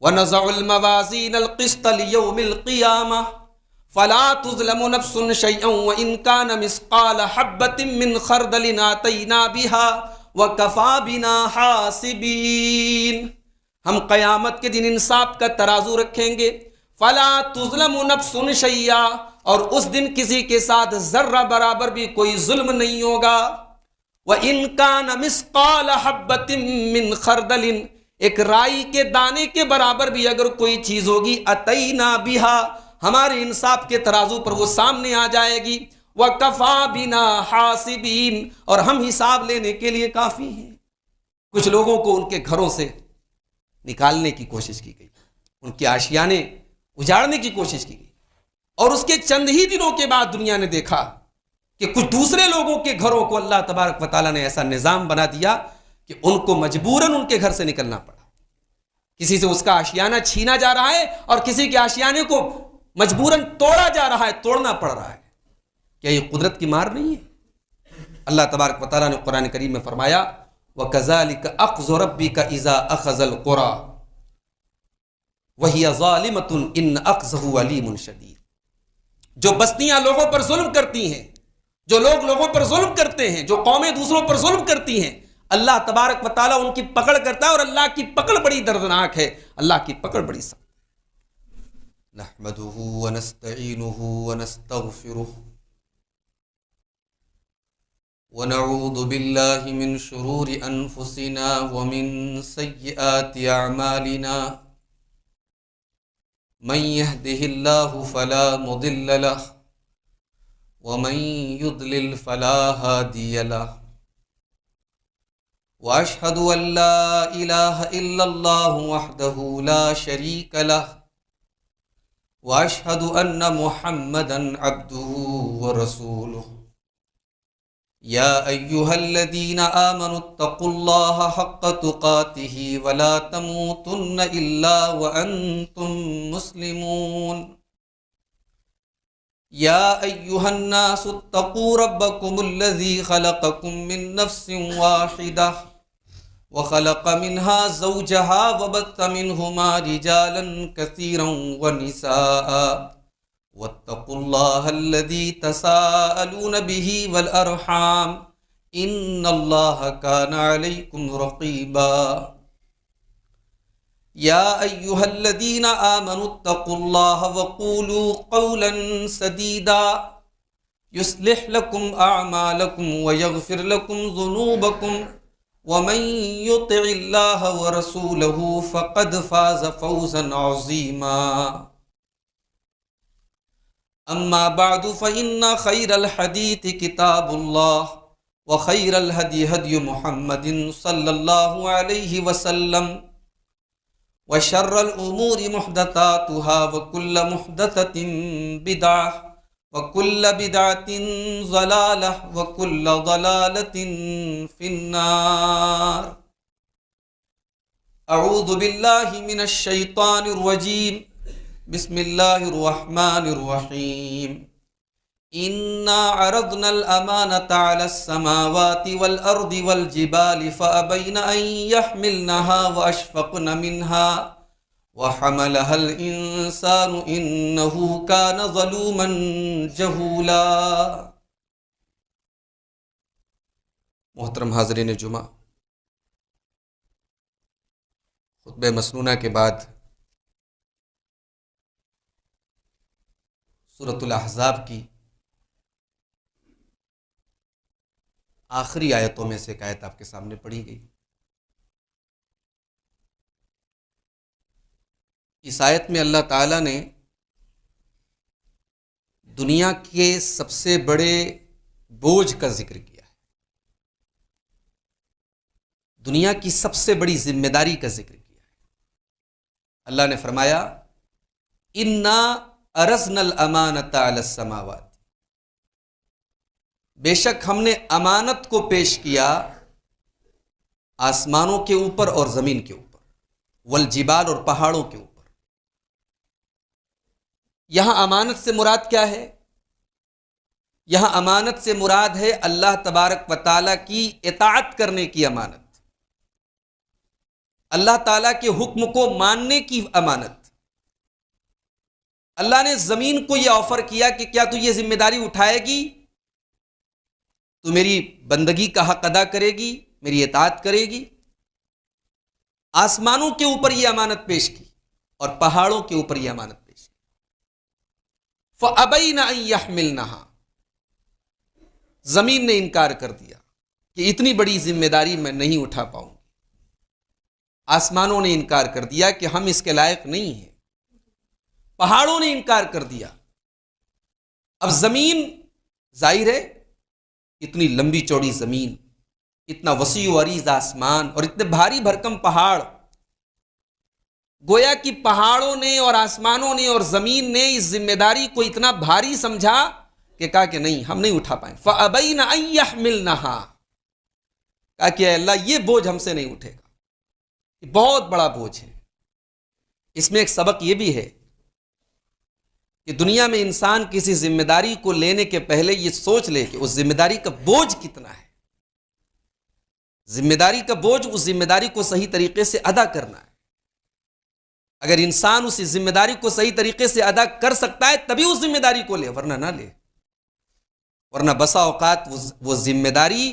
وَنَزَعُ الْمَوَازِينَ الْقِسْطَ لِيَوْمِ الْقِيَامَةِ فَلَا تُظْلَمُ نَفْسٌ شَيْئًا وَإِنْ كَانَ مِثْقَالَ حَبَّةٍ مِّنْ خَرْدَلٍ آتَيْنَا بِهَا وَكَفَىٰ بِنَا حَاسِبِينَ۔ ہم قیامت کے دن انصاف کا ترازو رکھیں گے، فَلَا تُظْلَمُ نَفْسٌ شَيْئًا، اور اس دن کسی کے ساتھ ذرہ برابر بھی کوئی ظلم نہیں ہوگا۔ وَإِنْ كَانَ مِثْقَالَ حَبَّةٍ مِّنْ خَرْدَلٍ، ایک رائی کے دانے کے برابر بھی اگر کوئی چیز ہوگی، اتینا بہا، ہمارے انصاف کے ترازو پر وہ سامنے آ جائے گی، وکفا بنا حاسبین، اور ہم حساب لینے کے لیے کافی ہیں۔ کچھ لوگوں کو ان کے گھروں سے نکالنے کی کوشش کی گئی، ان کے آشیانے اجاڑنے کی کوشش کی گئی، اور اس کے چند ہی دنوں کے بعد دنیا نے دیکھا کہ کچھ دوسرے لوگوں کے گھروں کو اللہ تبارک و تعالیٰ نے ایسا نظام بنا دیا کہ ان کو مجبوراً ان کے گھر سے نکلنا پڑا۔ کسی سے اس کا آشیانہ چھینا جا رہا ہے، اور کسی کے آشیانے کو مجبوراً توڑا جا رہا ہے، توڑنا پڑ رہا ہے۔ کیا یہ قدرت کی مار نہیں ہے؟ اللہ تبارک و تعالیٰ نے قرآن کریم میں فرمایا وَكَذَلِكَ أَخْذُ رَبِّكَ إِذَا أَخَذَ الْقُرَىٰ وَهِيَ ظَالِمَةٌ إِنَّ أَخْذَهُ عَلِيمٌ شَدِيدٌ۔ جو بستیاں لوگوں پر ظلم کرتی ہیں، جو لوگ لوگوں پر ظلم کرتے ہیں، جو قومیں دوسروں پر ظلم کرتی ہیں، اللہ تبارک و تعالیٰ ان کی پکڑ کرتا ہے، اور اللہ کی پکڑ بڑی دردناک ہے، اللہ کی پکڑ بڑی سخت۔ نحمده ونستعینه ونستغفره ونعوذ باللہ من شرور انفسنا ومن سیئات اعمالنا، من يهده الله فلا مضل له ومن يضلل فلا هادي له، واشهد ان لا اله الا الله وحده لا شريك له، واشهد ان محمدا عبده ورسوله، يا ايها الذين آمنوا اتقوا الله حق تقاته ولا تموتن الا وانتم مسلمون، يا ايها الناس اتقوا ربكم الذي خلقكم من نفس واحدة وخلق منها زوجها وبث منهما رجالا كثيرا ونساء، واتقوا الله الذي تساءلون به والأرحام إن الله كان عليكم رقيبا، يا أيها الذين آمنوا اتقوا الله وقولوا قولا سديدا يصلح لكم أعمالكم ويغفر لكم ذنوبكم، ومن يطع الله ورسوله فقد فاز فوزا عظيما، أما بعد فإن خير الحديث كتاب الله، وخير الهدي هدي محمد صلى الله عليه وسلم، وشر الأمور محدثاتها وكل محدثة بدعة وكل بدعة ضلالة وكل ضلالة في النار۔ أعوذ بالله من الشيطان الرجيم، بسم الله الرحمن الرحيم، إنا عرضنا الأمانة على السماوات والأرض والجبال فأبين أن يحملنها وأشفقن منها وحملها الإنسان إنه كان ظلوما جهولا۔ محترم حاضرین جمعہ، خطبہ مسنونہ کے بعد سورۃ الاحزاب کی آخری آیتوں میں سے ایک آیت آپ کے سامنے پڑھی گئی۔ اس آیت میں اللہ تعالیٰ نے دنیا کے سب سے بڑے بوجھ کا ذکر کیا ہے، دنیا کی سب سے بڑی ذمہ داری کا ذکر کیا ہے۔ اللہ نے فرمایا انا عرضنا الامانۃ علی السماوات، بے شک ہم نے امانت کو پیش کیا آسمانوں کے اوپر اور زمین کے اوپر، والجبال اور پہاڑوں کے اوپر۔ یہاں امانت سے مراد کیا ہے؟ یہاں امانت سے مراد ہے اللہ تبارک و تعالیٰ کی اطاعت کرنے کی امانت، اللہ تعالیٰ کے حکم کو ماننے کی امانت. اللہ نے زمین کو یہ آفر کیا کہ کیا تو یہ ذمہ داری اٹھائے گی، تو میری بندگی کا حق ادا کرے گی، میری اطاعت کرے گی. آسمانوں کے اوپر یہ امانت پیش کی اور پہاڑوں کے اوپر یہ امانت پیش کی. فَأَبَيْنَ أَن يَحْمِلْنَهَا، زمین نے انکار کر دیا کہ اتنی بڑی ذمہ داری میں نہیں اٹھا پاؤں. آسمانوں نے انکار کر دیا کہ ہم اس کے لائق نہیں ہیں. پہاڑوں نے انکار کر دیا. اب زمین، ظاہر ہے اتنی لمبی چوڑی زمین، اتنا وسیع و عریض آسمان اور اتنے بھاری بھرکم پہاڑ، گویا کہ پہاڑوں نے اور آسمانوں نے اور زمین نے اس ذمہ داری کو اتنا بھاری سمجھا کہ کہا کہ نہیں، ہم نہیں اٹھا پائیں. فَأَبَيْنَ أَن يَحْمِلْنَهَا، کہا کہ اے اللہ یہ بوجھ ہم سے نہیں اٹھے گا، یہ بہت بڑا بوجھ ہے. اس میں ایک سبق یہ بھی ہے کہ دنیا میں انسان کسی ذمہ داری کو لینے کے پہلے یہ سوچ لے کہ اس ذمہ داری کا بوجھ کتنا ہے. ذمہ داری کا بوجھ، اس ذمہ داری کو صحیح طریقے سے ادا کرنا ہے. اگر انسان اس ذمہ داری کو صحیح طریقے سے ادا کر سکتا ہے تبھی اس ذمہ داری کو لے، ورنہ نہ لے. ورنہ بسا اوقات وہ ذمہ داری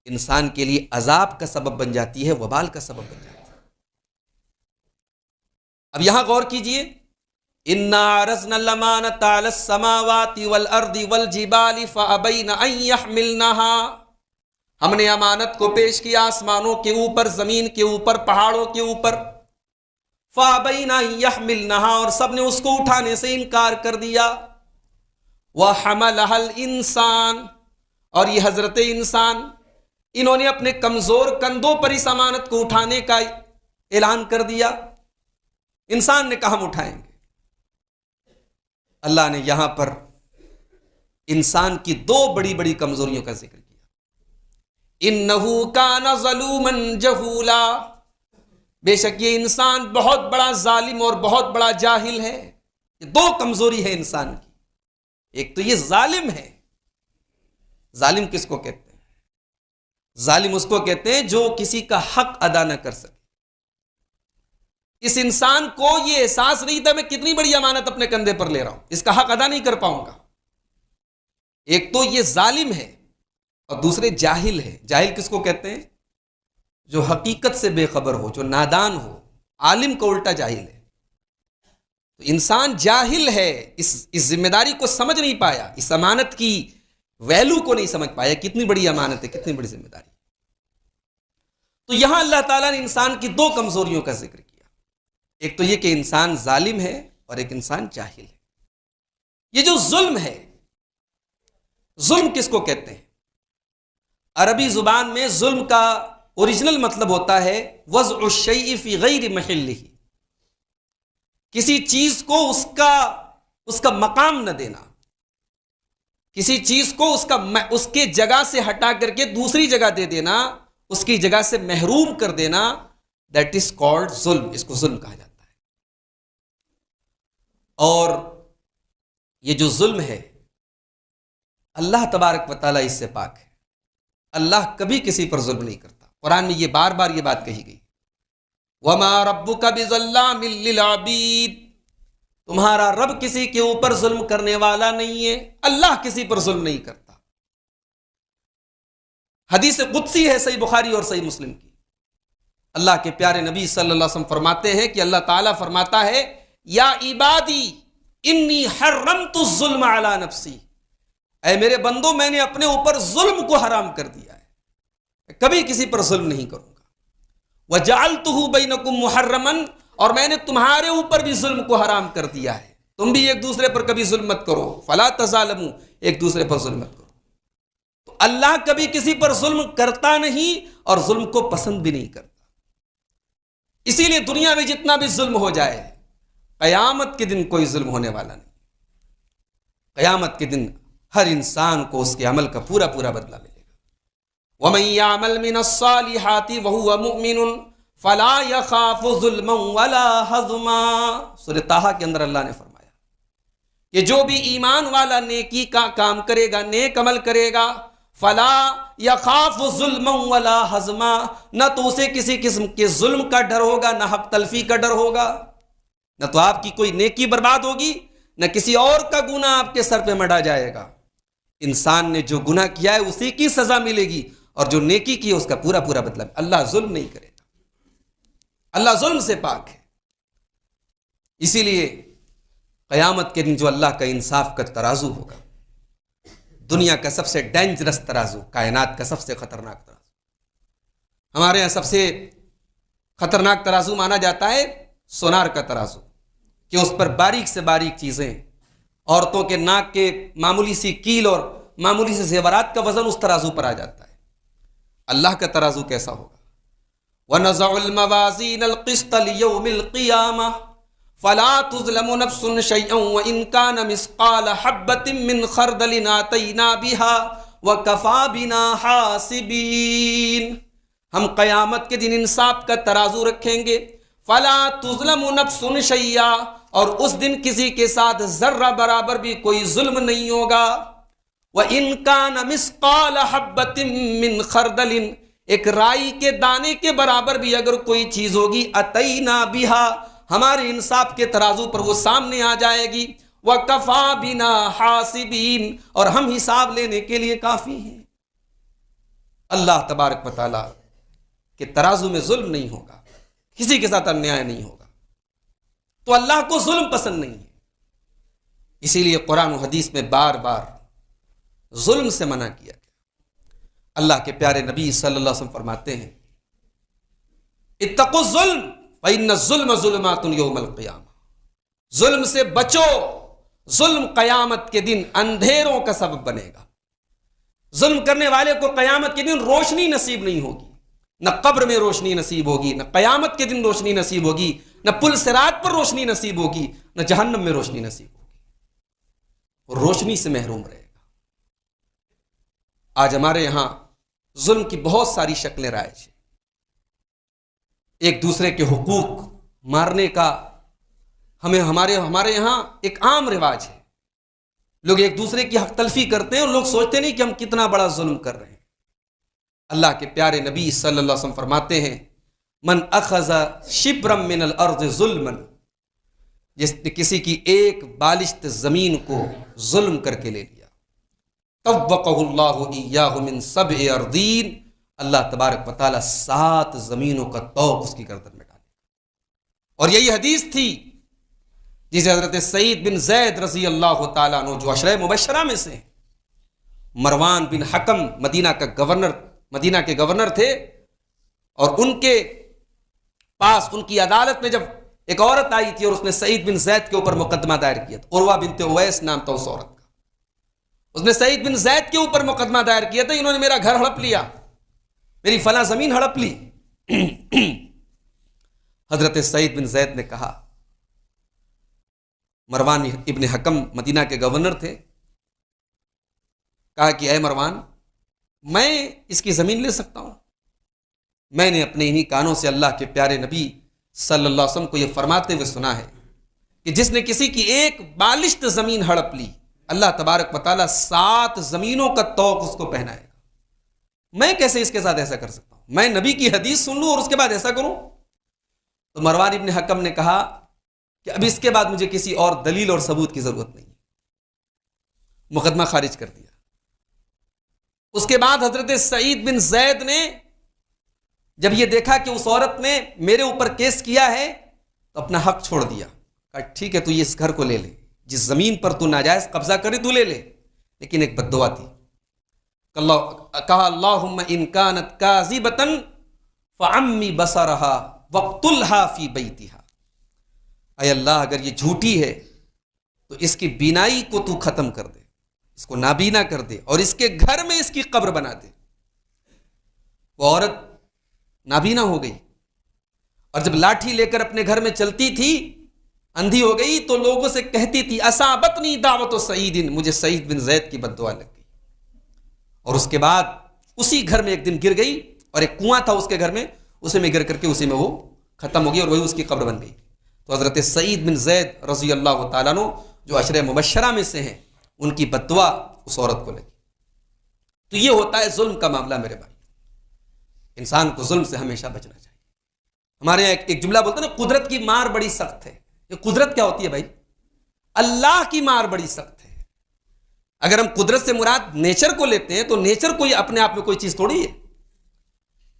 انسان کے لیے عذاب کا سبب بن جاتی ہے، وبال کا سبب بن جاتی ہے. اب یہاں غور کیجئے، اِنَّا عَرَضْنَا الْأَمَانَةَ عَلَى السَّمَاوَاتِ وَالْأَرْضِ وَالْجِبَالِ فَأَبَيْنَ أَن يَحْمِلْنَهَا، ہم نے امانت کو پیش کیا آسمانوں کے اوپر، زمین کے اوپر، پہاڑوں کے اوپر. فَأَبَيْنَ أَن يَحْمِلْنَهَا، اور سب نے اس کو اٹھانے سے انکار کر دیا. وَحَمَلَهَا الْإِنسَانُ، اور یہ حضرت انسان، انہوں نے اپنے کمزور کندھوں پر اس امانت کو اٹھانے کا اعلان کر دیا. انسان نے کہا ہم اٹھائیں گے. اللہ نے یہاں پر انسان کی دو بڑی بڑی کمزوریوں کا ذکر کیا. اِنَّهُ كَانَ ظَلُومًا جَهُولًا، بے شک یہ انسان بہت بڑا ظالم اور بہت بڑا جاہل ہے. یہ دو کمزوری ہے انسان کی. ایک تو یہ ظالم ہے. ظالم کس کو کہتے ہیں؟ ظالم اس کو کہتے ہیں جو کسی کا حق ادا نہ کر سکے. اس انسان کو یہ احساس نہیں تھا میں کتنی بڑی امانت اپنے کندھے پر لے رہا ہوں، اس کا حق ادا نہیں کر پاؤں گا. ایک تو یہ ظالم ہے اور دوسرے جاہل ہے. جاہل کس کو کہتے ہیں؟ جو حقیقت سے بے خبر ہو، جو نادان ہو. عالم کو الٹا جاہل ہے. تو انسان جاہل ہے، اس ذمہ داری کو سمجھ نہیں پایا، اس امانت کی ویلو کو نہیں سمجھ پایا، کتنی بڑی امانت ہے، کتنی بڑی ذمہ داری. تو یہاں اللہ تعالیٰ نے انسان کی دو کمزوریوں کا ذکر کیا. ایک تو یہ کہ انسان ظالم ہے اور ایک انسان جاہل ہے. یہ جو ظلم ہے، ظلم کس کو کہتے ہیں؟ عربی زبان میں ظلم کا اوریجنل مطلب ہوتا ہے وضع الشیء فی غیر محلہ، کسی چیز کو اس کا مقام نہ دینا، کسی چیز کو اس کے جگہ سے ہٹا کر کے دوسری جگہ دے دینا، اس کی جگہ سے محروم کر دینا. دیٹ از کالڈ ظلم. اس کو ظلم کہا جاتا ہے. اور یہ جو ظلم ہے، اللہ تبارک و تعالیٰ اس سے پاک ہے. اللہ کبھی کسی پر ظلم نہیں کرتا. قرآن میں یہ بار بار یہ بات کہی گئی، وَمَا رَبُّكَ بِظَلَّامٍ لِّلْعَبِيدِ، تمہارا رب کسی کے اوپر ظلم کرنے والا نہیں ہے. اللہ کسی پر ظلم نہیں کرتا. حدیث قدسی ہے صحیح بخاری اور صحیح مسلم کی. اللہ کے پیارے نبی صلی اللہ علیہ وسلم فرماتے ہیں کہ اللہ تعالیٰ فرماتا ہے یا عبادی انی حرمت الظلم علی نفسی، اے میرے بندو میں نے اپنے اوپر ظلم کو حرام کر دیا ہے، کبھی کسی پر ظلم نہیں کروں گا. وجعلتہ بینکم محرما، اور میں نے تمہارے اوپر بھی ظلم کو حرام کر دیا ہے، تم بھی ایک دوسرے پر کبھی ظلم مت کرو. فلا تظالموا، ایک دوسرے پر ظلم مت کرو. تو اللہ کبھی کسی پر ظلم کرتا نہیں اور ظلم کو پسند بھی نہیں کرتا. اسی لیے دنیا میں جتنا بھی ظلم ہو جائے، قیامت کے دن کوئی ظلم ہونے والا نہیں. قیامت کے دن ہر انسان کو اس کے عمل کا پورا پورا بدلہ ملے گا. وَمَن يَعْمَلْ مِنَ الصَّالِحَاتِ وَهُوَ مُؤْمِنٌ فَلَا يَخَافُ ظُلْمًا وَلَا هَضْمًا. سورہ طٰہٰ کے اندر اللہ نے فرمایا کہ جو بھی ایمان والا نیکی کا کام کرے گا، نیک عمل کرے گا، فلا یخاف ظلما ولا ہضما، نہ تو اسے کسی قسم کے ظلم کا ڈر ہوگا، نہ حق تلفی کا ڈر ہوگا، نہ تو آپ کی کوئی نیکی برباد ہوگی، نہ کسی اور کا گناہ آپ کے سر پہ مڈا جائے گا۔ انسان نے جو گناہ کیا ہے اسی کی سزا ملے گی، اور جو نیکی کی ہے اس کا پورا پورا بدلہ۔ اللہ ظلم نہیں کرے گا، اللہ ظلم سے پاک ہے۔ اسی لیے قیامت کے دن جو اللہ کا انصاف کا ترازو ہوگا، دنیا کا سب سے ڈینجرس ترازو، کائنات کا سب سے خطرناک ترازو، ہمارے یہاں سب سے خطرناک ترازو مانا جاتا ہے سونار کا ترازو، کہ اس پر باریک سے باریک چیزیں، عورتوں کے ناک کے معمولی سی کیل اور معمولی سے زیورات کا وزن اس ترازو پر آ جاتا ہے۔ اللہ کا ترازو کیسا ہوگا؟ وَنَزَعُ الْمَوَازِينَ الْقِسْطَ لِيَوْمِ الْقِيَامَةِ فَلَا تُظْلَمُ نَفْسٌ شَيْئًا وَإِنْ كَانَ مِثْقَالَ حَبَّةٍ مِّنْ خَرْدَلٍ آتَيْنَا بِهَا وَكَفَىٰ بِنَا حَاسِبِينَ۔ ہم قیامت کے دن انصاف کا ترازو رکھیں گے، فَلَا تُظْلَمُ نَفْسٌ شَيْئًا، اور اس دن کسی کے ساتھ ذرہ برابر بھی کوئی ظلم نہیں ہوگا۔ وَإِنْ كَانَ مِثْقَالَ حَبَّةٍ مِّنْ خَرْدَلٍ، ایک رائی کے دانے کے برابر بھی اگر کوئی چیز ہوگی، أَتَيْنَا بِهَا، ہمارے انصاف کے ترازو پر وہ سامنے آ جائے گی، وَكَفَىٰ بِنَا حَاسِبِينَ، اور ہم حساب لینے کے لیے کافی ہیں۔ اللہ تبارک و تعالیٰ کے ترازو میں ظلم نہیں ہوگا، کسی کے ساتھ انیائے نہیں ہوگا، تو اللہ کو ظلم پسند نہیں ہے۔ اسی لیے قرآن و حدیث میں بار بار ظلم سے منع کیا گیا۔ اللہ کے پیارے نبی صلی اللہ علیہ وسلم فرماتے ہیں، اتقوا الظلم فإن الظلم ظلمات یوم القیامہ، ظلم سے بچو، ظلم قیامت کے دن اندھیروں کا سبب بنے گا۔ ظلم کرنے والے کو قیامت کے دن روشنی نصیب نہیں ہوگی، نہ قبر میں روشنی نصیب ہوگی، نہ قیامت کے دن روشنی نصیب ہوگی، نہ پل صراط پر روشنی نصیب ہوگی، نہ جہنم میں روشنی نصیب ہوگی، اور روشنی سے محروم رہے گا۔ آج ہمارے یہاں ظلم کی بہت ساری شکلیں رائج ہیں۔ ایک دوسرے کے حقوق مارنے کا ہمارے یہاں ایک عام رواج ہے۔ لوگ ایک دوسرے کی حق تلفی کرتے ہیں اور لوگ سوچتے نہیں کہ ہم کتنا بڑا ظلم کر رہے ہیں۔ اللہ کے پیارے نبی صلی اللہ علیہ وسلم فرماتے ہیں، من اخذ شبرا من الارض ظلما، جس نے کسی کی ایک بالشت زمین کو ظلم کر کے لے لیا، طوقہ اللہ ایاہ من سبع ارضین، اللہ تبارک و تعالیٰ 7 زمینوں کا طوق اس کی گردن میں ڈالے۔ اور یہی حدیث تھی جسے حضرت سعید بن زید رضی اللہ تعالیٰ عنہ، جو عشرہ مبشرہ میں سے ہیں، مروان بن حکم مدینہ کے گورنر تھے، اور ان کے پاس ان کی عدالت میں جب ایک عورت آئی تھی اور اس نے سعید بن زید کے اوپر مقدمہ دائر کیا تھا، عروہ بنت اویس نام تھا اس عورت کا، اس نے سعید بن زید کے اوپر مقدمہ دائر کیا تھا، انہوں نے میرا گھر ہڑپ لیا، میری فلاں زمین ہڑپ لی۔ حضرت سعید بن زید نے کہا، مروان ابن حکم مدینہ کے گورنر تھے، کہا کہ اے مروان، میں اس کی زمین لے سکتا ہوں؟ میں نے اپنے انہی کانوں سے اللہ کے پیارے نبی صلی اللہ علیہ وسلم کو یہ فرماتے ہوئے سنا ہے کہ جس نے کسی کی ایک بالشت زمین ہڑپ لی، اللہ تبارک و تعالیٰ 7 زمینوں کا طوق اس کو پہنائے گا۔ میں کیسے اس کے ساتھ ایسا کر سکتا ہوں؟ میں نبی کی حدیث سن لوں اور اس کے بعد ایسا کروں؟ تو مروان ابن حکم نے کہا کہ اب اس کے بعد مجھے کسی اور دلیل اور ثبوت کی ضرورت نہیں، مقدمہ خارج کر دیا۔ اس کے بعد حضرت سعید بن زید نے جب یہ دیکھا کہ اس عورت نے میرے اوپر کیس کیا ہے تو اپنا حق چھوڑ دیا، کہا ٹھیک ہے تو یہ اس گھر کو لے لے، جس زمین پر تو ناجائز قبضہ کرے تو لے لے، لیکن ایک بد دعا تھی، کہا اللہم ان کانت کاذبۃ فعمی بصرہا واقتلھا فی بیتھا، اے اللہ اگر یہ جھوٹی ہے تو اس کی بینائی کو تو ختم کر دے، اس کو نابینا کر دے، اور اس کے گھر میں اس کی قبر بنا دے۔ وہ عورت نابینا ہو گئی، اور جب لاٹھی لے کر اپنے گھر میں چلتی تھی، اندھی ہو گئی، تو لوگوں سے کہتی تھی اصابتنی دعوت سعید، مجھے سعید بن زید کی بد دعا لگ گئی۔ اور اس کے بعد اسی گھر میں ایک دن گر گئی، اور ایک کنواں تھا اس کے گھر میں، اسے میں گر کر کے اسی میں وہ ختم ہو گئی، اور وہی اس کی قبر بن گئی۔ تو حضرت سعید بن زید رضی اللہ تعالیٰ عنہ جو عشرہ مبشرہ میں سے ہیں، ان کی بد دعا اس عورت کو لگی۔ تو یہ ہوتا ہے ظلم کا معاملہ میرے بھائی. انسان کو ظلم سے ہمیشہ بچنا چاہیے. ہمارے یہاں ایک جملہ بولتے ہیں نا، قدرت کی مار بڑی سخت ہے. یہ قدرت کیا ہوتی ہے بھائی؟ اللہ کی مار بڑی سخت ہے. اگر ہم قدرت سے مراد نیچر کو لیتے ہیں تو نیچر کوئی اپنے آپ میں کوئی چیز تھوڑی ہے،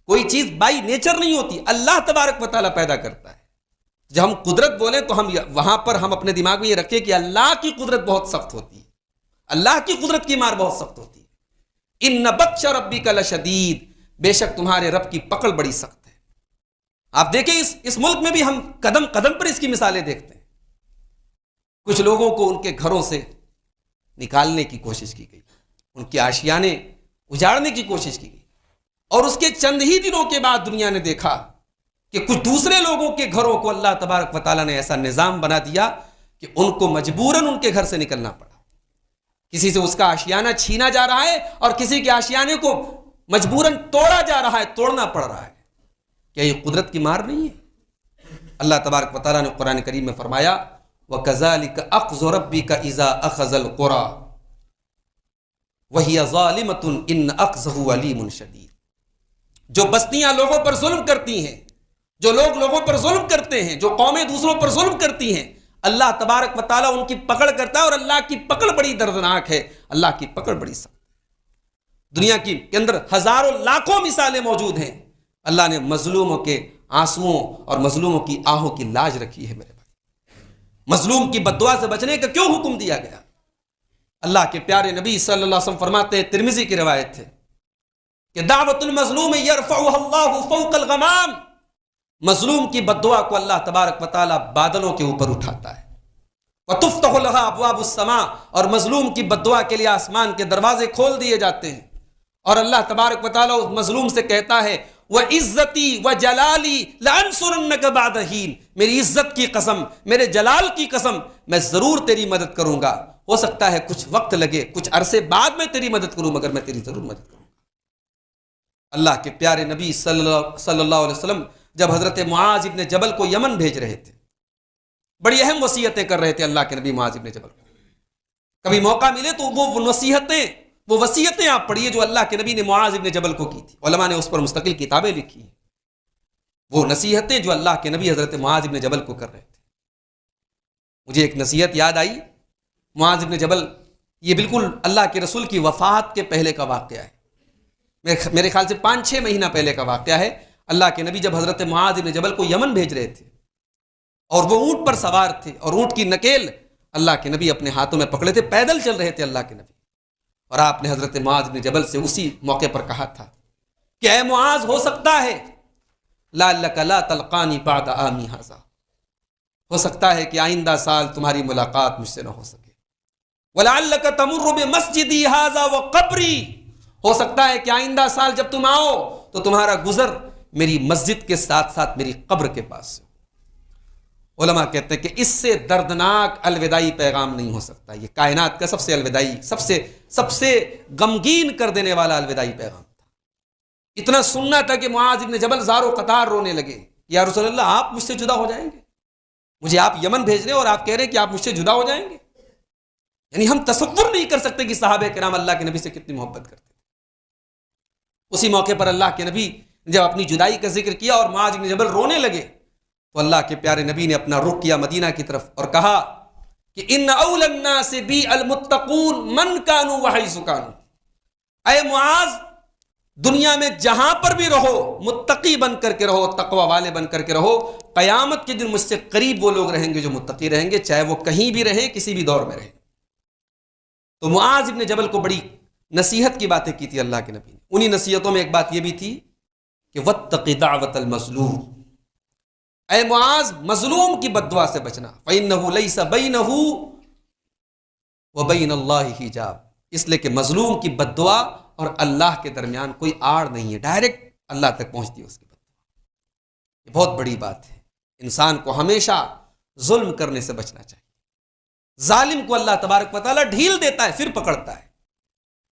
کوئی چیز بائی نیچر نہیں ہوتی، اللہ تبارک و تعالیٰ پیدا کرتا ہے. جب ہم قدرت بولیں تو ہم وہاں پر ہم اپنے دماغ میں یہ رکھیں کہ اللہ کی قدرت بہت سخت ہوتی ہے، اللہ کی قدرت کی مار بہت سخت ہوتی ہے. ان بطش ربک لشدید، بے شک تمہارے رب کی پکڑ بڑی سخت ہے. آپ دیکھیں اس ملک میں بھی ہم قدم قدم پر اس کی مثالیں دیکھتے ہیں. کچھ لوگوں کو ان کے گھروں سے نکالنے کی کوشش کی گئی، ان کے آشیانے اجاڑنے کی کوشش کی گئی، اور اس کے چند ہی دنوں کے بعد دنیا نے دیکھا کہ کچھ دوسرے لوگوں کے گھروں کو اللہ تبارک و تعالیٰ نے ایسا نظام بنا دیا کہ ان کو مجبوراً ان کے گھر سے نکلنا پڑا. کسی سے اس کا آشیانہ چھینا جا رہا ہے اور کسی کے آشیانے کو مجبوراً توڑا جا رہا ہے، توڑنا پڑ رہا ہے. کیا یہ قدرت کی مار نہیں ہے؟ اللہ تبارک و تعالیٰ نے قرآن کریم میں فرمایا وَكَذَلِكَ أَخْذُ رَبِّكَ إِذَا أَخَذَ الْقُرَىٰ وَهِيَ ظَالِمَةٌ إِنَّ أَخْذَهُ عَلِيمٌ شَدِيدٌ. جو بستیاں لوگوں پر ظلم کرتی ہیں، جو لوگ لوگوں پر ظلم کرتے ہیں، جو قومیں دوسروں پر ظلم کرتی ہیں، اللہ تبارک و تعالیٰ ان کی پکڑ کرتا ہے، اور اللہ کی پکڑ بڑی دردناک ہے، اللہ کی پکڑ بڑی سخت. دنیا کے اندر ہزاروں لاکھوں مثالیں موجود ہیں. اللہ نے مظلوموں کے آنسوؤں اور مظلوموں کی آہوں کی لاج رکھی ہے میرے بھائی. مظلوم کی بددعا سے بچنے کا کیوں حکم دیا گیا؟ اللہ کے پیارے نبی صلی اللہ علیہ وسلم فرماتے ہیں، ترمذی کی روایت ہے کہ دعوت المظلوم یرفعها اللہ فوق الغمام. مظلوم کی بددعا کو اللہ تبارک و تعالیٰ بادلوں کے اوپر اٹھاتا ہے. وتفتح لها ابواب السماء، اور مظلوم کی بددعا کے لیے آسمان کے دروازے کھول دیے جاتے ہیں. اور اللہ تبارک و تعالیٰ اس مظلوم سے کہتا ہے وَعِزَّتِي وَجَلَالِي لَأَنْصُرَنَّكَ بَعْدَ حِينٍ، میری عزت کی قسم، میرے جلال کی قسم، میں ضرور تیری مدد کروں گا. ہو سکتا ہے کچھ وقت لگے، کچھ عرصے بعد میں تیری مدد کروں، مگر میں تیری ضرور مدد کروں گا. اللہ کے پیارے نبی صلی اللہ علیہ وسلم جب حضرت معاذ ابن جبل کو یمن بھیج رہے تھے، بڑی اہم وصیتیں کر رہے تھے اللہ کے نبی معاذ ابن جبل کو. کبھی موقع ملے تو وہ وصیتیں آپ پڑھیے جو اللہ کے نبی نے معاذ ابن جبل کو کی تھی. علماء نے اس پر مستقل کتابیں لکھی ہیں. وہ نصیحتیں جو اللہ کے نبی حضرت معاذ ابن جبل کو کر رہے تھے. مجھے ایک نصیحت یاد آئی. معاذ ابن جبل، یہ بالکل اللہ کے رسول کی وفات کے پہلے کا واقعہ ہے. میرے خیال سے 5-6 مہینہ پہلے کا واقعہ ہے. اللہ کے نبی جب حضرت معاذ ابن جبل کو یمن بھیج رہے تھے، اور وہ اونٹ پر سوار تھے، اور اونٹ کی نکیل اللہ کے نبی اپنے ہاتھوں میں پکڑے تھے، پیدل چل رہے تھے اللہ کے نبی. اور آپ نے حضرت معاذ بن جبل سے اسی موقع پر کہا تھا کہ اے معاذ، ہو سکتا ہے لعلک لا تلقانی بعد عامی ھذا، ہو سکتا ہے کہ آئندہ سال تمہاری ملاقات مجھ سے نہ ہو سکے. ولعلک تمر بمسجدی ھذا وقبری، ہو سکتا ہے کہ آئندہ سال جب تم آؤ تو تمہارا گزر میری مسجد کے ساتھ ساتھ میری قبر کے پاس سے. علماء کہتے ہیں کہ اس سے دردناک الوداعی پیغام نہیں ہو سکتا. یہ کائنات کا سب سے الوداعی، سب سے غمگین کر دینے والا الوداعی پیغام تھا. اتنا سننا تھا کہ معاذ ابن جبل زار و قطار رونے لگے. یا رسول اللہ، آپ مجھ سے جدا ہو جائیں گے؟ مجھے آپ یمن بھیج رہے ہیں اور آپ کہہ رہے ہیں کہ آپ مجھ سے جدا ہو جائیں گے؟ یعنی ہم تصور نہیں کر سکتے کہ صحابہ کرام اللہ کے نبی سے کتنی محبت کرتے تھے. اسی موقع پر اللہ کے نبی جب اپنی جدائی کا ذکر کیا اور معاذ ابن جبل رونے لگے تو اللہ کے پیارے نبی نے اپنا رخ کیا مدینہ کی طرف اور کہا کہ ان اول الناس بی المتقون من کانوا وحیث کانوا. اے معاذ، دنیا میں جہاں پر بھی رہو متقی بن کر کے رہو، تقوی والے بن کر کے رہو. قیامت کے دن مجھ سے قریب وہ لوگ رہیں گے جو متقی رہیں گے، چاہے وہ کہیں بھی رہیں، کسی بھی دور میں رہیں. تو معاذ ابن جبل کو بڑی نصیحت کی باتیں کی تھی اللہ کے نبی نے. انہی نصیحتوں میں ایک بات یہ بھی تھی کہ واتق دعوت المظلوم، اے معاذ مظلوم کی بددعا سے بچنا. فإنه ليس بينه وبين الله حجاب، اس لیے کہ مظلوم کی بددعا اور اللہ کے درمیان کوئی آڑ نہیں ہے، ڈائریکٹ اللہ تک پہنچتی ہے اس کی بددعا. یہ بہت بڑی بات ہے. انسان کو ہمیشہ ظلم کرنے سے بچنا چاہیے. ظالم کو اللہ تبارک و تعالیٰ ڈھیل دیتا ہے پھر پکڑتا ہے.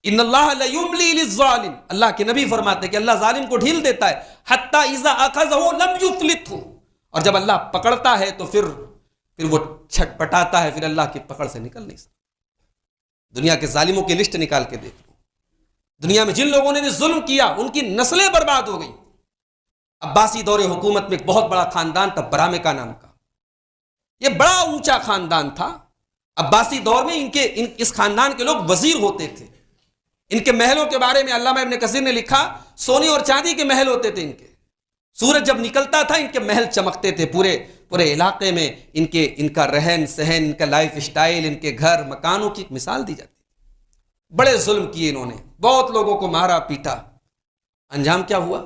ان اللہ لیملی للظالم، اللہ کے نبی فرماتے ہیں کہ اللہ ظالم کو ڈھیل دیتا ہے حتی اذا اخذہ لم یفلتہ، اور جب اللہ پکڑتا ہے تو پھر وہ چھٹ پٹاتا ہے، پھر اللہ کی پکڑ سے نکل نہیں سکتا. دنیا کے ظالموں کی لسٹ نکال کے دیکھ لو. دنیا میں جن لوگوں نے بھی ظلم کیا ان کی نسلیں برباد ہو گئی. عباسی دور حکومت میں ایک بہت بڑا خاندان تھا برامکا نام کا. یہ بڑا اونچا خاندان تھا. عباسی دور میں اس خاندان کے لوگ وزیر ہوتے تھے. ان کے محلوں کے بارے میں علامہ ابن کثیر نے لکھا سونے اور چاندی کے محل ہوتے تھے ان کے. سورج جب نکلتا تھا ان کے محل چمکتے تھے. پورے علاقے میں ان کا رہن سہن، ان کا لائف اسٹائل، ان کے گھر مکانوں کی ایک مثال دی جاتی. بڑے ظلم کیے انہوں نے، بہت لوگوں کو مارا پیٹا. انجام کیا ہوا؟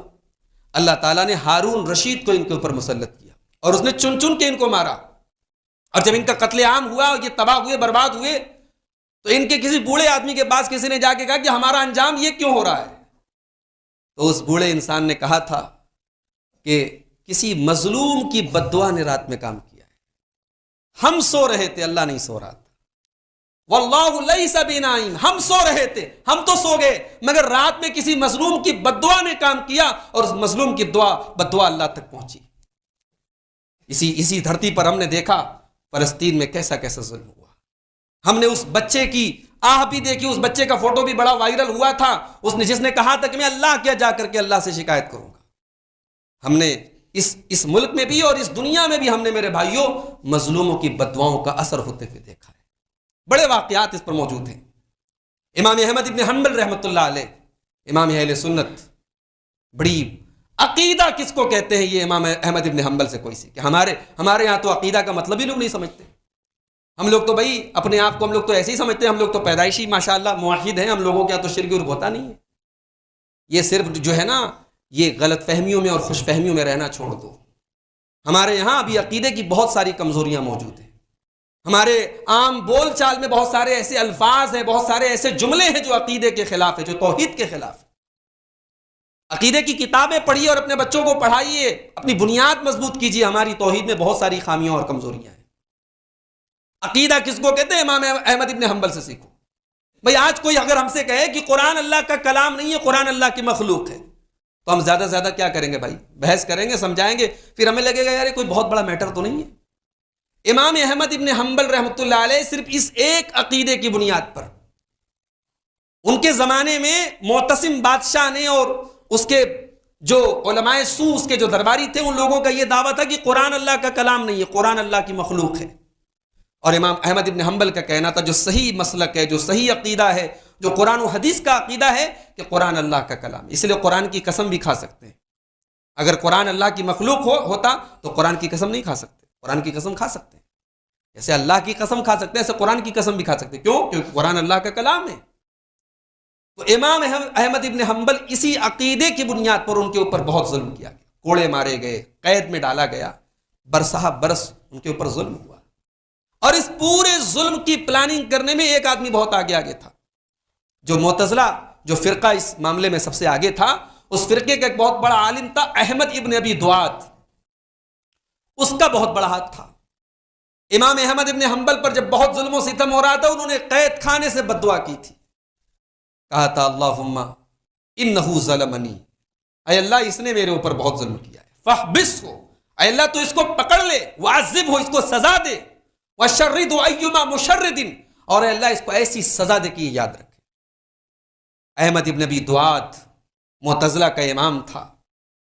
اللہ تعالیٰ نے ہارون رشید کو ان کے اوپر مسلط کیا اور اس نے چن چن کے ان کو مارا. اور جب ان کا قتل عام ہوا اور یہ تباہ ہوئے، برباد ہوئے، تو ان کے کسی بوڑھے آدمی کے پاس کسی نے جا کے کہا کہ ہمارا انجام یہ کیوں ہو رہا ہے؟ تو اس بوڑھے انسان نے کہا تھا کہ کسی مظلوم کی بد دعا نے رات میں کام کیا ہے. ہم سو رہے تھے، اللہ نہیں سو رہا تھا. واللہ لیس بنائم، ہم سو رہے تھے، ہم تو سو گئے، مگر رات میں کسی مظلوم کی بد دعا نے کام کیا اور اس مظلوم کی بد دعا اللہ تک پہنچی. اسی دھرتی پر ہم نے دیکھا فلسطین میں کیسا کیسا ظلم ہوا. ہم نے اس بچے کی آہ بھی دیکھی. اس بچے کا فوٹو بھی بڑا وائرل ہوا تھا. جس نے کہا تھا کہ میں اللہ کیا جا کر کے اللہ سے شکایت کروں گا. ہم نے اس ملک میں بھی اور اس دنیا میں بھی ہم نے میرے بھائیوں مظلوموں کی بد دعاؤں کا اثر ہوتے ہوئے دیکھا ہے. بڑے واقعات اس پر موجود ہیں. امام احمد ابن حنبل رحمۃ اللہ علیہ، امام اہل سنت، بڑی عقیدہ کس کو کہتے ہیں یہ امام احمد ابن حنبل سے کوئی سی کہ ہمارے یہاں تو عقیدہ کا مطلب ہی لوگ نہیں سمجھتے. ہم لوگ تو بھائی اپنے آپ کو ہم لوگ تو ایسے ہی سمجھتے ہیں. ہم لوگ تو پیدائشی ماشاءاللہ موحد ہیں. ہم لوگوں کے یہاں تو شرک عرب ہوتا نہیں ہے. یہ صرف جو ہے نا یہ غلط فہمیوں میں اور خوش فہمیوں میں رہنا چھوڑ دو. ہمارے یہاں ابھی عقیدے کی بہت ساری کمزوریاں موجود ہیں. ہمارے عام بول چال میں بہت سارے ایسے الفاظ ہیں، بہت سارے ایسے جملے ہیں جو عقیدے کے خلاف ہیں، جو توحید کے خلاف ہیں. عقیدے کی کتابیں پڑھیے اور اپنے بچوں کو پڑھائیے، اپنی بنیاد مضبوط کیجیے. ہماری توحید میں بہت ساری خامیاں اور کمزوریاں ہیں. عقیدہ کس کو کہتے ہیں؟ امام احمد ابن حنبل سے سیکھو. بھئی آج کوئی اگر ہم سے کہے کہ قرآن اللہ کا کلام نہیں ہے، قرآن اللہ کی مخلوق ہے، تو ہم زیادہ سے زیادہ کیا کریں گے بھائی؟ بحث کریں گے، سمجھائیں گے، پھر ہمیں لگے گا یار کوئی بہت بڑا میٹر تو نہیں ہے. امام احمد ابن حنبل رحمۃ اللہ علیہ صرف اس ایک عقیدے کی بنیاد پر، ان کے زمانے میں معتصم بادشاہ نے اور اس کے جو علماء سو، اس کے جو درباری تھے، ان لوگوں کا یہ دعویٰ تھا کہ قرآن اللہ کا کلام نہیں ہے، قرآن اللہ کی مخلوق ہے. اور امام احمد ابن حنبل کا کہنا تھا جو صحیح مسلک ہے، جو صحیح عقیدہ ہے، جو قرآن و حدیث کا عقیدہ ہے کہ قرآن اللہ کا کلام. اس لیے قرآن کی قسم بھی کھا سکتے ہیں. اگر قرآن اللہ کی مخلوق ہوتا تو قرآن کی قسم نہیں کھا سکتے. قرآن کی قسم کھا سکتے ہیں. جیسے اللہ کی قسم کھا سکتے ہیں ایسے قرآن کی قسم بھی کھا سکتے ہیں. کیوں؟ کیونکہ قرآن اللہ کا کلام ہے. تو امام احمد ابن حنبل اسی عقیدے کی بنیاد پر ان کے اوپر بہت ظلم کیا گیا. کوڑے مارے گئے، قید میں ڈالا گیا، برسہ برس ان کے اوپر ظلم ہوا. اور اس پورے ظلم کی پلاننگ کرنے میں ایک آدمی بہت آگے تھا. جو معتزلہ، جو فرقہ اس معاملے میں سب سے آگے تھا، اس فرقے کا ایک بہت بڑا عالم تھا احمد ابن ابی دعاد. اس کا بہت بڑا ہاتھ تھا. امام احمد ابن حنبل پر جب بہت ظلم و ستم ہو رہا تھا، انہوں نے قید خانے سے بد دعا کی تھی. کہا تھا اللہم انہو ظلمنی، اے اللہ اس نے میرے اوپر بہت ظلم کیا ہے، فاحبسہ، اے اللہ تو اس کو پکڑ لے، وعذبہ، اس کو سزا دے، وشرد ایما مشرد، اور اے اللہ اس کو ایسی سزا دے کہ یہ یاد رکھے. احمد ابن ابی دعاد معتزلہ کا امام تھا.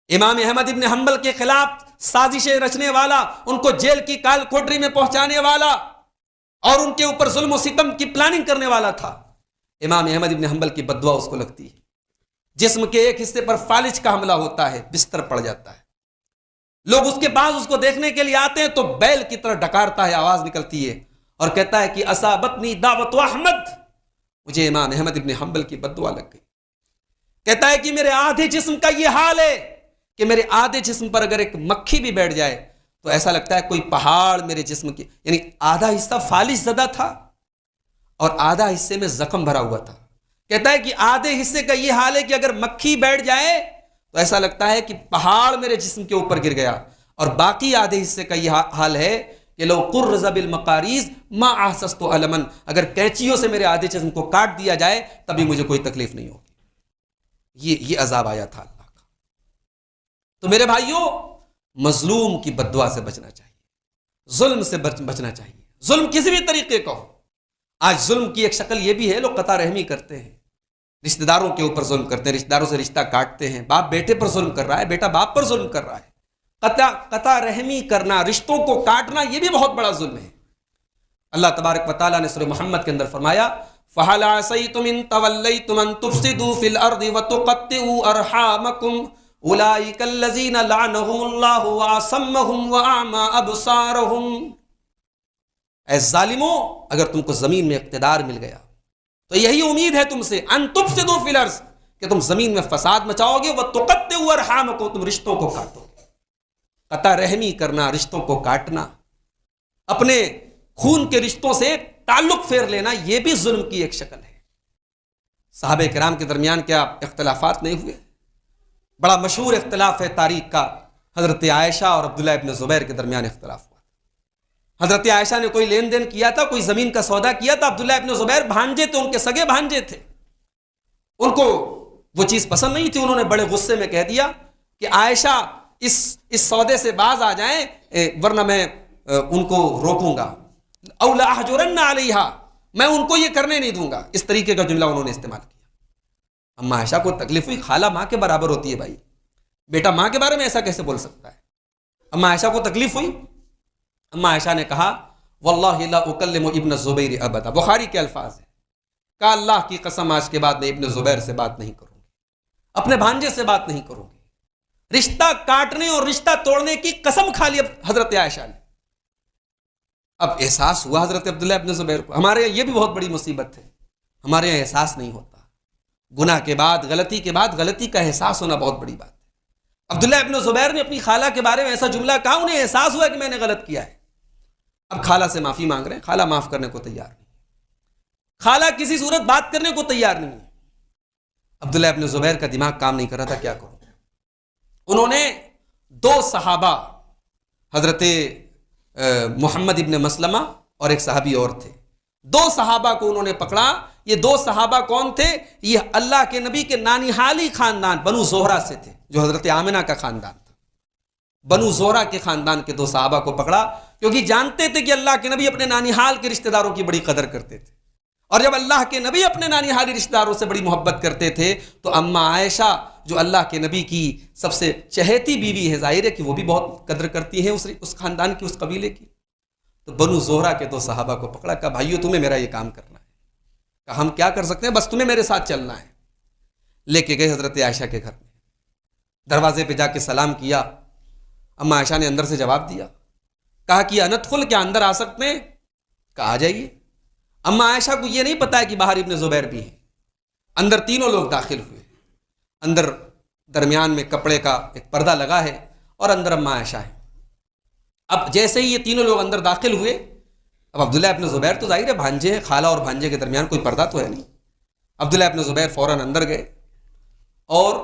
امام احمد ابن حنبل کے خلاف سازشیں رچنے والا، ان کو جیل کی کال کوٹری میں پہنچانے والا اور ان کے اوپر ظلم و ستم کی پلاننگ کرنے والا تھا. امام احمد ابن حنبل کی بد دعا اس کو لگتی ہے. جسم کے ایک حصے پر فالج کا حملہ ہوتا ہے، بستر پڑ جاتا ہے. لوگ اس کے بعد اس کو دیکھنے کے لیے آتے ہیں تو بیل کی طرح ڈکارتا ہے، آواز نکلتی ہے اور کہتا ہے کہ اصابتنی دعوت احمد، مجھے امام احمد ابن حنبل کی بد دعا لگ گئی. کہتا ہے کہ میرے آدھے جسم کا یہ حال ہے کہ میرے آدھے جسم پر اگر ایک مکھی بھی بیٹھ جائے تو ایسا لگتا ہے کوئی پہاڑ میرے جسم کی، یعنی آدھا حصہ فالج زدہ تھا اور آدھا حصے میں زخم بھرا ہوا تھا. کہتا ہے کہ آدھے حصے کا یہ حال ہے کہ اگر مکھی بیٹھ جائے تو ایسا لگتا ہے کہ پہاڑ میرے جسم کے اوپر گر گیا، اور باقی آدھے حصے کا یہ حال ہے کہ لو قرز بالمقاریض ما احسست علما، اگر کینچیوں سے میرے آدھے جسم کو کاٹ دیا جائے تبھی مجھے کوئی تکلیف نہیں ہوگی. یہ عذاب آیا تھا اللہ کا. تو میرے بھائیوں، مظلوم کی بد دعا سے بچنا چاہیے، ظلم سے بچنا چاہیے، ظلم کسی بھی طریقے کا ہو. آج ظلم کی ایک شکل یہ بھی ہے، لوگ قطع رحمی کرتے ہیں. رشتہ داروں کے اوپر ظلم کرتے ہیں، رشتہ داروں سے رشتہ کاٹتے ہیں، باپ بیٹے پر ظلم کر رہا ہے، بیٹا باپ پر ظلم کر رہا ہے، قطع رحمی کرنا، رشتوں کو کاٹنا، یہ بھی بہت بڑا ظلم ہے۔ اللہ تبارک و تعالیٰ نے سورہ محمد کے اندر فرمایا فَهَلْ عَسَيْتُمْ إِن تَوَلَّيْتُمْ أَن تُفْسِدُوا فِي الْأَرْضِ وَتُقَطِّعُوا أَرْحَامَكُمْ أُولَٰئِكَ الَّذِينَ لَعَنَهُمُ اللَّهُ وَأَصَمَّهُمْ وَأَعْمَىٰ أَبْصَارَهُمْ۔ اے ظالموں، اگر تم کو زمین میں اقتدار مل گیا تو یہی امید ہے تم سے، ان تفسدوا فی الارض، کہ تم زمین میں فساد مچاؤ گے، وتقطعوا ارحامکم، تم رشتوں کو کاٹو گے۔ قطع رحمی کرنا، رشتوں کو کاٹنا، اپنے خون کے رشتوں سے تعلق پھیر لینا، یہ بھی ظلم کی ایک شکل ہے۔ صحابہ کرام کے درمیان کیا اختلافات نہیں ہوئے؟ بڑا مشہور اختلاف ہے تاریخ کا، حضرت عائشہ اور عبداللہ ابن زبیر کے درمیان اختلاف ہوا۔ حضرت عائشہ نے کوئی لین دین کیا تھا، کوئی زمین کا سودا کیا تھا، عبداللہ ابن زبیر بھانجے تھے، ان کے سگے بھانجے تھے، ان کو وہ چیز پسند نہیں تھی، انہوں نے بڑے غصے میں کہہ دیا کہ عائشہ اس سودے سے باز آ جائیں ورنہ میں ان کو روکوں گا، او لاحجرن علیہا، میں ان کو یہ کرنے نہیں دوں گا، اس طریقے کا جملہ انہوں نے استعمال کیا۔ اما عائشہ کو تکلیف ہوئی، خالہ ماں کے برابر ہوتی ہے بھائی، بیٹا ماں کے بارے میں ایسا کیسے بول سکتا ہے؟ اما عائشہ کو تکلیف ہوئی، اما عائشہ نے کہا واللہ لا اکلم ابن الزبیر ابدا، بخاری کے الفاظ ہیں، کہا اللہ کی قسم آج کے بعد میں ابن زبیر سے بات نہیں کروں گی، اپنے بھانجے سے بات نہیں کروں گی۔ رشتہ کاٹنے اور رشتہ توڑنے کی قسم کھا لی حضرت عائشہ نے۔ اب احساس ہوا حضرت عبداللہ ابن زبیر کو، ہمارے یہاں یہ بھی بہت بڑی مصیبت ہے، ہمارے یہاں احساس نہیں ہوتا، گناہ کے بعد غلطی کا احساس ہونا بہت بڑی بات ہے۔ عبداللہ ابن زبیر نے اپنی خالہ کے بارے میں ایسا جملہ کہا، انہیں احساس ہوا کہ میں نے غلط کیا ہے، اب خالہ سے معافی مانگ رہے ہیں، خالہ معاف کرنے کو تیار نہیں، خالہ کسی صورت بات کرنے کو تیار نہیں ہے۔ عبداللہ ابن زبیر کا دماغ کام نہیں کر رہا تھا، کیا کروں؟ انہوں نے 2 صحابہ، حضرت محمد ابن مسلمہ اور ایک صحابی اور تھے، 2 صحابہ کو انہوں نے پکڑا۔ یہ 2 صحابہ کون تھے؟ یہ اللہ کے نبی کے نانیحالی خاندان بنو زہرہ سے تھے، جو حضرت آمنہ کا خاندان تھا۔ بنو زہرہ کے خاندان کے 2 صحابہ کو پکڑا، کیونکہ جانتے تھے کہ اللہ کے نبی اپنے نانیحال کے رشتہ داروں کی بڑی قدر کرتے تھے، اور جب اللہ کے نبی اپنے نانیحالی رشتہ داروں سے بڑی محبت کرتے تھے تو اما عائشہ جو اللہ کے نبی کی سب سے چہیتی بیوی ہے، ظاہر ہے کہ وہ بھی بہت قدر کرتی ہیں اس خاندان کی، اس قبیلے کی۔ تو بنو زہرہ کے 2 صحابہ کو پکڑا، کہا بھائیو تمہیں میرا یہ کام کرنا ہے، کہا ہم کیا کر سکتے ہیں، بس تمہیں میرے ساتھ چلنا ہے۔ لے کے گئے حضرت عائشہ کے گھر میں، دروازے پہ جا کے سلام کیا، اما عائشہ نے اندر سے جواب دیا، کہا کہ اندخل، کیا اندر آ سکتے ہیں؟ کہا آ جائیے۔ اما عائشہ کو یہ نہیں پتا ہے کہ باہر ابن زبیر بھی ہیں۔ اندر تینوں لوگ داخل ہوئے، اندر درمیان میں کپڑے کا ایک پردہ لگا ہے اور اندر اما عائشہ ہے۔ اب جیسے ہی یہ تینوں لوگ اندر داخل ہوئے، اب عبداللہ ابن زبیر تو ظاہر ہے بھانجے ہیں، خالہ اور بھانجے کے درمیان کوئی پردہ تو ہے نہیں۔ عبداللہ ابن زبیر فوراً اندر گئے اور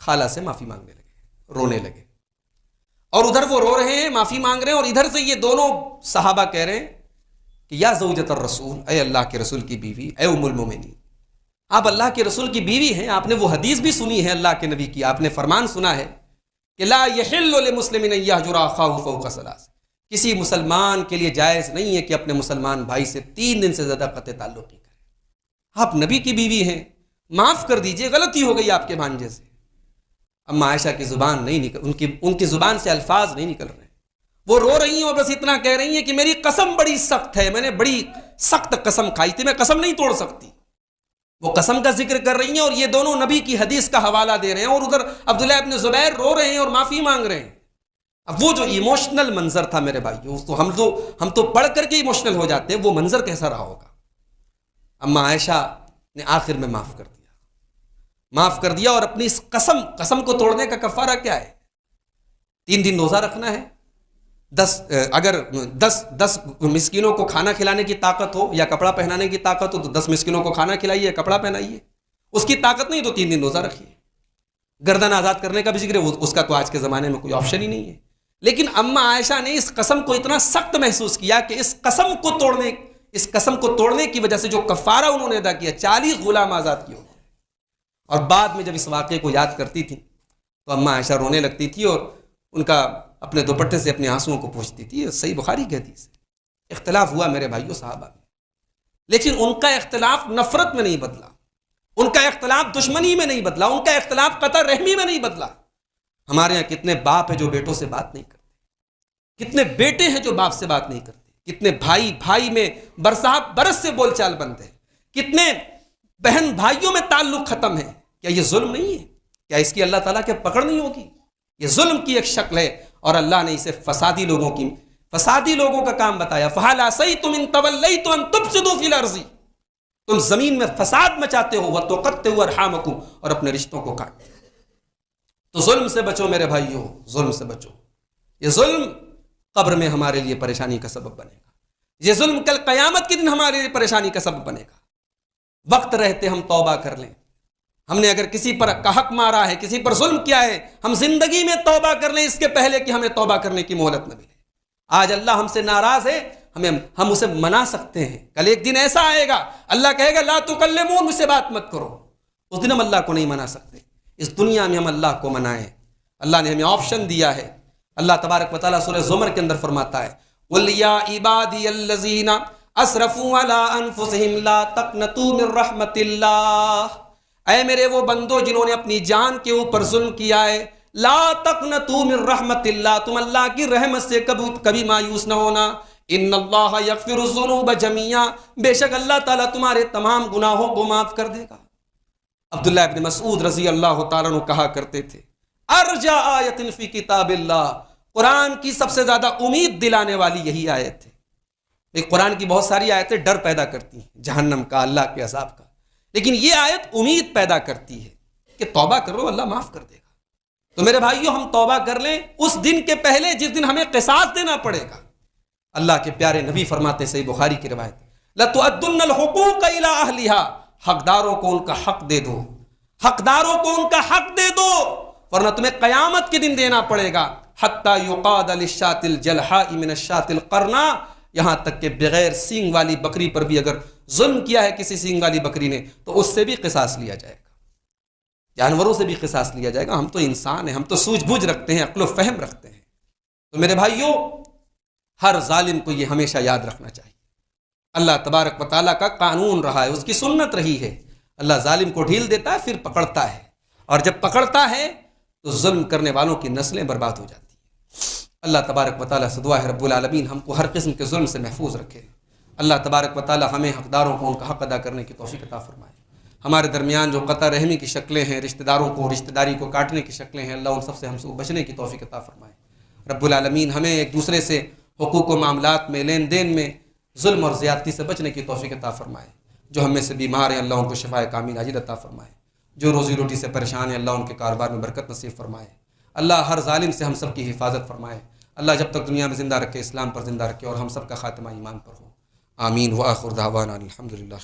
خالہ سے معافی مانگنے لگے، رونے لگے، اور ادھر وہ رو رہے ہیں، معافی مانگ رہے ہیں، اور ادھر سے یہ دونوں صحابہ کہہ رہے ہیں کہ یا زوجۃ الرسول، اے اللہ کے رسول کی بیوی، اے ام المومنین، آپ اللہ کے رسول کی بیوی ہیں، آپ نے وہ حدیث بھی سنی ہے اللہ کے نبی کی، آپ نے فرمان سنا ہے کہ لا یحل لمسلم ان یہجر اخاہ فوق 3، کسی مسلمان کے لیے جائز نہیں ہے کہ اپنے مسلمان بھائی سے 3 دن سے زیادہ قطع تعلق ہی کرے۔ آپ نبی کی بیوی ہیں، معاف کر دیجئے، غلطی ہو گئی آپ کے بھانجے سے۔ اما عائشہ کی زبان نہیں نکل، ان کی زبان سے الفاظ نہیں نکل رہے، وہ رو رہی ہیں اور بس اتنا کہہ رہی ہیں کہ میری قسم بڑی سخت ہے، میں نے بڑی سخت قسم کھائی تھی، میں قسم نہیں توڑ سکتی۔ وہ قسم کا ذکر کر رہی ہیں اور یہ دونوں نبی کی حدیث کا حوالہ دے رہے ہیں، اور ادھر عبداللہ ابن زبیر رو رہے ہیں اور معافی مانگ رہے ہیں۔ اب وہ جو ایموشنل منظر تھا میرے بھائیو، ہم تو پڑھ کر کے ایموشنل ہو جاتے ہیں، وہ منظر کیسا رہا ہوگا؟ اما عائشہ نے آخر میں معاف کر دیا اور اپنی اس قسم کو توڑنے کا کفارہ کیا ہے؟ 3 دن روزہ رکھنا ہے، 10 مسکینوں کو کھانا کھلانے کی طاقت ہو یا کپڑا پہنانے کی طاقت ہو تو 10 مسکینوں کو کھانا کھلائیے، کپڑا پہنائیے۔ اس کی طاقت نہیں تو 3 دن روزہ رکھیے۔ گردن آزاد کرنے کا بھی ذکر ہے، اس کا تو آج کے زمانے میں کوئی آپشن ہی نہیں ہے، لیکن اما عائشہ نے اس قسم کو اتنا سخت محسوس کیا کہ اس قسم کو توڑنے کی وجہ سے جو کفارہ انہوں نے ادا کیا، 40 غلام آزاد کیے، اور بعد میں جب اس واقعے کو یاد کرتی تھی تو اما عائشہ رونے لگتی تھی اور ان کا اپنے دوپٹے سے اپنے آنسوؤں کو پوچھتی تھی۔ صحیح بخاری کی حدیث ہے۔ اختلاف ہوا میرے بھائیوں صحابہ میں، لیکن ان کا اختلاف نفرت میں نہیں بدلا، ان کا اختلاف دشمنی میں نہیں بدلا، ان کا اختلاف قطع رحمی میں نہیں بدلا۔ ہمارے یہاں کتنے باپ ہیں جو بیٹوں سے بات نہیں کرتے، کتنے بیٹے ہیں جو باپ سے بات نہیں کرتے، کتنے بھائی بھائی میں برسات برس سے بول چال بند ہے، کتنے بہن بھائیوں میں تعلق ختم ہے۔ کیا یہ ظلم نہیں ہے؟ کیا اس کی اللہ تعالیٰ کے پکڑ نہیں ہوگی؟ یہ ظلم کی ایک شکل ہے، اور اللہ نے اسے فسادی لوگوں کا کام بتایا۔ فَهَلْ عَصَيْتُمْ إِن تَوَلَّيْتُمْ أَن تُفْسِدُوا فِي الْأَرْضِ، تم زمین میں فساد مچاتے ہو، وَتُقَطِّعُوا أَرْحَامَكُمْ، اور اپنے رشتوں کو کاٹتے ہو۔ تو ظلم سے بچو میرے بھائیوں، ظلم سے بچو۔ یہ ظلم قبر میں ہمارے لیے پریشانی کا سبب بنے گا، یہ ظلم کل قیامت کے دن ہمارے لیے پریشانی کا سبب بنے گا۔ وقت رہتے ہم توبہ کر لیں۔ ہم نے اگر کسی پر کا حق مارا ہے، کسی پر ظلم کیا ہے، ہم زندگی میں توبہ کر لیں، اس کے پہلے کہ ہمیں توبہ کرنے کی مہلت نہ ملے۔ آج اللہ ہم سے ناراض ہے، ہم اسے منا سکتے ہیں، کل ایک دن ایسا آئے گا اللہ کہے گا لا تکلمون، مجھ سے بات مت کرو، اس دن ہم اللہ کو نہیں منا سکتے۔ اس دنیا میں ہم اللہ کو منائیں، اللہ نے ہمیں آپشن دیا ہے۔ اللہ تبارک و تعالیٰ سورہ زمر کے اندر فرماتا ہے قُلْ يَا عِبَادِيَ الَّذِينَ أَسْرَفُوا عَلَىٰ أَنفُسِهِمْ لَا تَقْنَطُوا مِن رَحْمَةِ اللَّهِ، اے میرے وہ بندو جنہوں نے اپنی جان کے اوپر ظلم کیا ہے، لا تقنطوا من رحمت اللہ، تم اللہ کی رحمت سے کبھی مایوس نہ ہونا۔ ان اللہ یغفر الذنوب جميعا، بے شک اللہ تعالیٰ تمہارے تمام گناہوں کو معاف کر دے گا۔ عبداللہ ابن مسعود رضی اللہ تعالیٰ عنہ کہا کرتے تھے ارجا آیت فی کتاب اللہ، قرآن کی سب سے زیادہ امید دلانے والی یہی آیت ہے۔ قرآن کی بہت ساری آیتیں ڈر پیدا کرتی ہیں جہنم کا، اللہ کے عذاب کا، لیکن یہ آیت امید پیدا کرتی ہے کہ توبہ کرو اللہ معاف کر دے گا۔ تو میرے بھائیوں ہم توبہ کر لیں اس دن کے پہلے جس دن ہمیں قصاص دینا پڑے گا۔ اللہ کے پیارے نبی فرماتے صحیح بخاری کی روایت لَتُؤَدُّنَّ الْحُقُوقَ إِلَىٰ أَهْلِهَا، حقداروں کو ان کا حق دے دو، حقداروں کو ان کا حق دے دو، ورنہ تمہیں قیامت کے دن دینا پڑے گا۔ حَتَّى يُقَادَ لِلشَّاةِ الْجَلْحَاءِ مِنَ الشَّاةِ الْقَرْنَاءِ، یہاں تک کہ بغیر سینگ والی بکری پر بھی اگر ظلم کیا ہے کسی سینگ والی بکری نے تو اس سے بھی قصاص لیا جائے گا، جانوروں سے بھی قصاص لیا جائے گا۔ ہم تو انسان ہیں، ہم تو سوجھ بوجھ رکھتے ہیں، عقل و فہم رکھتے ہیں۔ تو میرے بھائیوں ہر ظالم کو یہ ہمیشہ یاد رکھنا چاہیے، اللہ تبارک و تعالیٰ کا قانون رہا ہے، اس کی سنت رہی ہے۔ اللہ ظالم کو ڈھیل دیتا ہے پھر پکڑتا ہے، اور جب پکڑتا ہے تو ظلم کرنے والوں کی نسلیں برباد ہو جاتی ہیں۔ اللہ تبارک و تعالیٰ سے دعا ہے رب العالمین ہم کو ہر قسم کے ظلم سے محفوظ رکھے۔ اللہ تبارک و تعالیٰ ہمیں حقداروں کو ان کا حق ادا کرنے کی توفیق عطا فرمائے۔ ہمارے درمیان جو قطع رحمی کی شکلیں ہیں، رشتہ داروں کو رشتہ داری کو کاٹنے کی شکلیں ہیں، اللہ ان سب سے ہم سے بچنے کی توفیق عطا فرمائے۔ رب العالمین ہمیں ایک دوسرے سے حقوق و معاملات میں، لین دین میں ظلم اور زیادتی سے بچنے کی توفیق عطا فرمائے۔ جو ہم میں سے بیمار ہیں اللہ ان کو شفائے کامل عاجل عطا فرمائے، جو روزی روٹی سے پریشان ہیں اللہ ان کے کاروبار میں برکت نصیب فرمائے۔ اللہ ہر ظالم سے ہم سب کی حفاظت فرمائے۔ اللہ جب تک دنیا میں زندہ رکھے، اسلام پر زندہ رکھے، اور ہم سب کا خاتمہ ایمان پر ہو۔ آمین۔ وآخر دعوانا الحمدللہ۔